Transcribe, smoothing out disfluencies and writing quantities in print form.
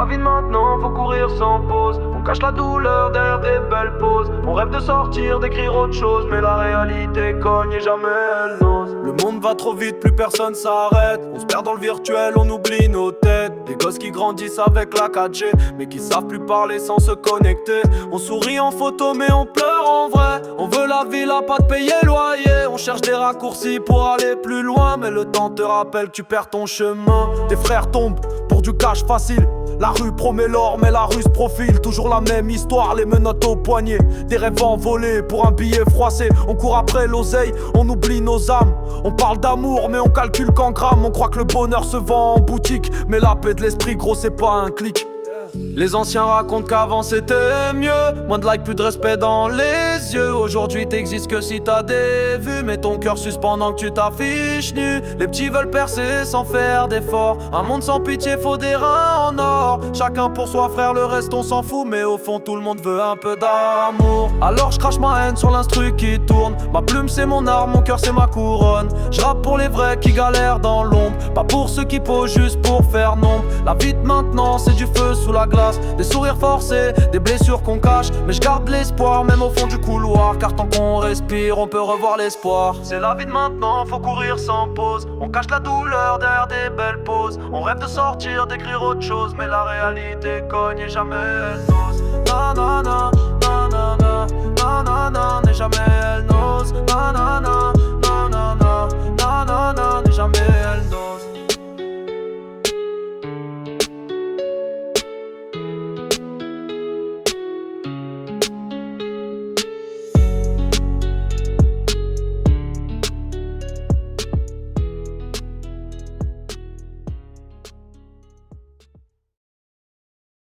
la vie de maintenant, faut courir sans pause. On cache la douleur derrière des belles poses. On rêve de sortir, d'écrire autre chose, mais la réalité cogne et jamais elle n'ose. Le monde va trop vite, plus personne s'arrête. On se perd dans le virtuel, on oublie nos têtes. Des gosses qui grandissent avec la 4G, mais qui savent plus parler sans se connecter. On sourit en photo mais on pleure en vrai. On veut la ville, à pas de payer loyer. On cherche des raccourcis pour aller plus loin, mais le temps te rappelle que tu perds ton chemin. Tes frères tombent pour du cash facile. La rue promet l'or mais la rue se profile. Toujours la même histoire, les menottes au poignet. Des rêves envolés pour un billet froissé. On court après l'oseille, on oublie nos âmes. On parle d'amour mais on calcule qu'en grammes. On croit que le bonheur se vend en boutique, mais la paix de l'esprit gros c'est pas un clic. Les anciens racontent qu'avant c'était mieux. Moins de likes, plus de respect dans les yeux. Aujourd'hui t'existes que si t'as des vues. Mais ton cœur suce pendant que tu t'affiches nu. Les petits veulent percer sans faire d'efforts. Un monde sans pitié, faut des reins en or. Chacun pour soi frère, le reste on s'en fout. Mais au fond tout le monde veut un peu d'amour. Alors je crache ma haine sur l'instru qui tourne. Ma plume c'est mon arme, mon cœur c'est ma couronne. Je rappe pour les vrais qui galèrent dans l'ombre. Pas pour ceux qui posent juste pour faire nombre. La vie de maintenant c'est du feu sous la glace. Des sourires forcés, des blessures qu'on cache. Mais je garde l'espoir même au fond du couloir. Car tant qu'on respire on peut revoir l'espoir. C'est la vie de maintenant, faut courir sans pause. On cache la douleur derrière des belles poses. On rêve de sortir, d'écrire autre chose. Mais la réalité cogne et jamais elle n'ose. Na na na, na na na, na na na, n'est jamais